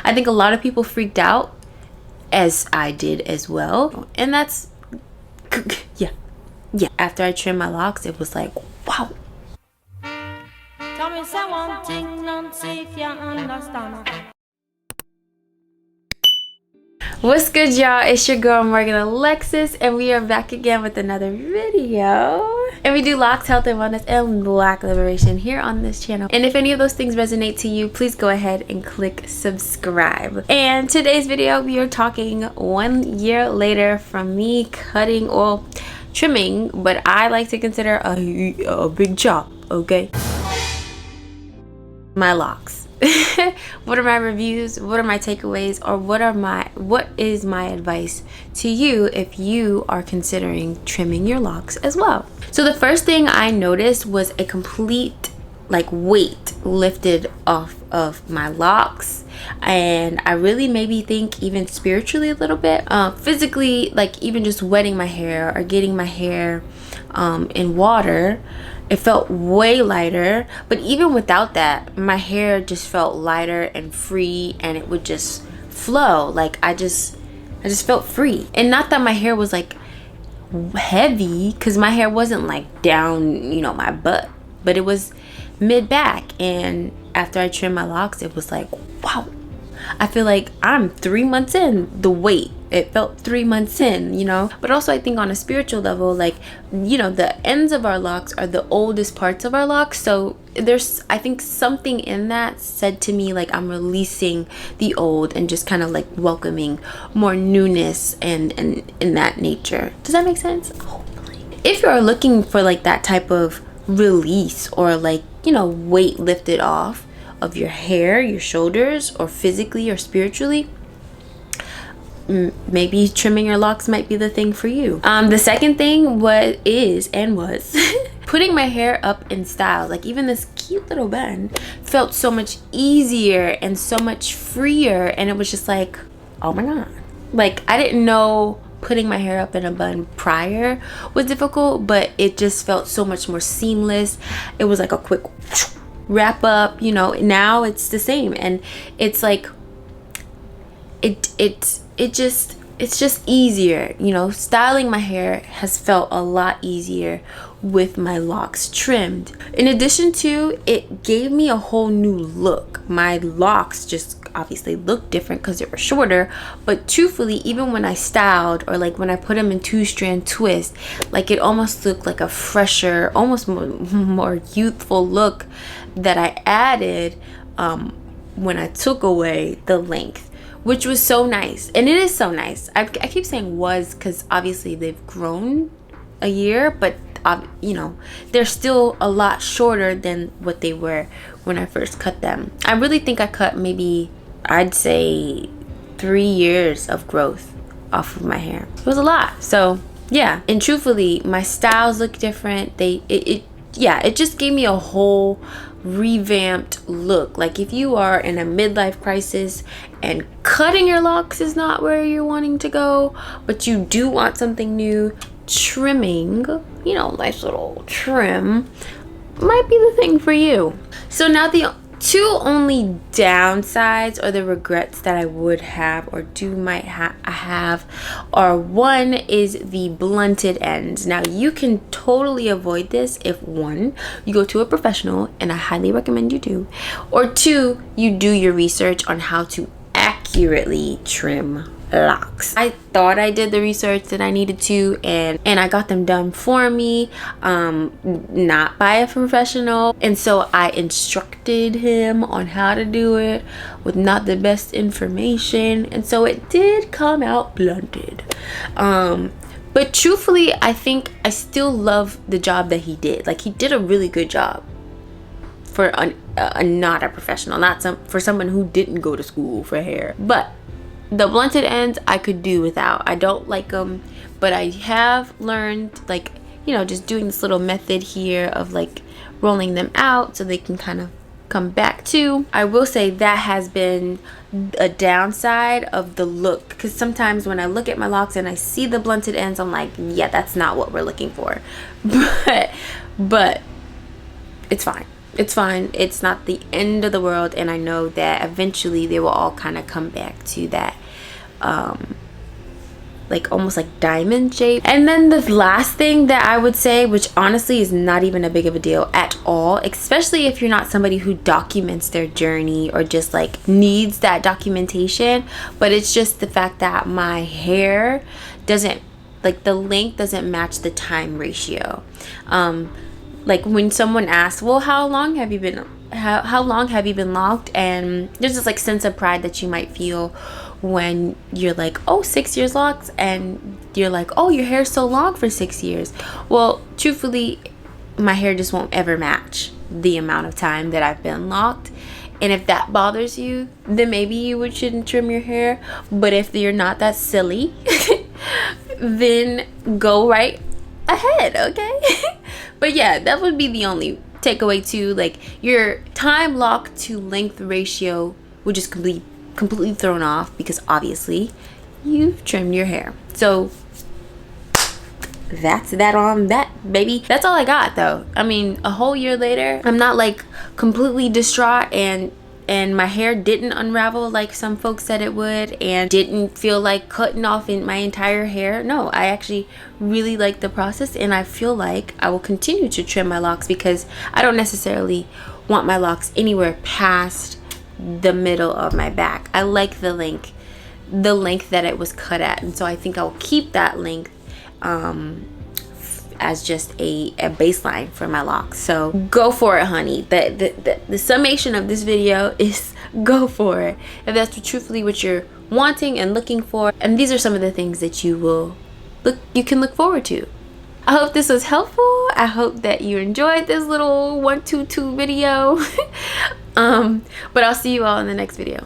I think a lot of people freaked out, as I did as well. And that's, yeah. After I trimmed my locks, it was like, wow. Tell me say one thing, Nancy, if you understand. What's good, y'all? It's your girl Morgan Alexis, and we are back again with another video. And we do locks, health and wellness, and black liberation here on this channel. And if any of those things resonate to you, please go ahead and click subscribe. And today's video, we are talking 1 year later from me cutting or trimming, but I like to consider a big chop, okay? My locks. What are my reviews? What are my takeaways? Or what is my advice to you if you are considering trimming your locks as well? So the first thing I noticed was a complete weight lifted off of my locks, and I really made me think even spiritually a little bit. Physically, like even just wetting my hair or getting my hair in water, it felt way lighter. But even without that, my hair just felt lighter and free, and it would just flow. Like I just felt free. And not that my hair was like heavy, because my hair wasn't like down, my butt, but it was mid back. And after I trimmed my locks, it was like, wow, I feel like I'm 3 months in. The weight, it felt 3 months in, But also I think on a spiritual level, the ends of our locks are the oldest parts of our locks. So there's, I think, something in that said to me like I'm releasing the old and just kind of like welcoming more newness and in that nature. Does that make sense? Hopefully. If you're looking for like that type of release or weight lifted off of your hair, your shoulders, or physically or spiritually, maybe trimming your locks might be the thing for you. The second thing was putting my hair up in style. Like even this cute little bun felt so much easier and so much freer, and it was just like, oh my god. Like I didn't know putting my hair up in a bun prior was difficult, but it just felt so much more seamless. It was like a quick wrap up, now it's the same, and it's like it's just easier. Styling my hair has felt a lot easier with my locks trimmed. In addition to, it gave me a whole new look. My locks just obviously looked different because they were shorter, but truthfully, even when I styled or when I put them in 2-strand twist, it almost looked like a fresher, almost more youthful look that I added when I took away the length, which was so nice. And it is so nice. I keep saying was because obviously they've grown a year, but they're still a lot shorter than what they were when I first cut them. I really think I cut maybe, I'd say 3 years of growth off of my hair. It was a lot. So yeah, and truthfully, my styles look different. It just gave me a whole revamped look. Like if you are in a midlife crisis and cutting your locks is not where you're wanting to go, but you do want something new, trimming, nice little trim might be the thing for you. So now the two only downsides or the regrets that I would have or might have are, one is the blunted ends. Now you can totally avoid this if, one, you go to a professional, and I highly recommend you do, or two, you do your research on how to accurately trim locks. I thought I did the research that I needed to, and I got them done for me, not by a professional, and so I instructed him on how to do it with not the best information, and so it did come out blunted. But truthfully, I think I still love the job that he did. He did a really good job for a not a professional, for someone who didn't go to school for hair. But the blunted ends I could do without. I don't like them, but I have learned just doing this little method here of rolling them out so they can kind of come back to. I will say that has been a downside of the look, because sometimes when I look at my locks and I see the blunted ends, I'm like, yeah, that's not what we're looking for. But it's fine. It's fine. It's not the end of the world, and I know that eventually they will all kind of come back to that like almost like diamond shape. And then the last thing that I would say, which honestly is not even a big of a deal at all, especially if you're not somebody who documents their journey or just like needs that documentation, but it's just the fact that my hair doesn't, like the length doesn't match the time ratio. Like when someone asks, well, how long have you been locked? And there's this like sense of pride that you might feel when you're like, oh, 6 years locks, and you're like, oh, your hair's so long for 6 years. Well, truthfully, my hair just won't ever match the amount of time that I've been locked. And if that bothers you, then maybe you shouldn't trim your hair. But if you're not that silly, then go right ahead, okay? But yeah, that would be the only takeaway too. Like your time lock to length ratio would just completely thrown off because obviously you've trimmed your hair. So that's that on that, baby. That's all I got though. I mean, a whole year later, I'm not like completely distraught and my hair didn't unravel like some folks said it would, and didn't feel like cutting off in my entire hair. No, I actually really like the process, and I feel like I will continue to trim my locks because I don't necessarily want my locks anywhere past the middle of my back. I like the length that it was cut at, and so I think I'll keep that length as just a baseline for my locks. So go for it, honey. The summation of this video is go for it if that's truthfully what you're wanting and looking for. And these are some of the things that you can look forward to. I hope this was helpful. I hope that you enjoyed this little 122 video. But I'll see you all in the next video.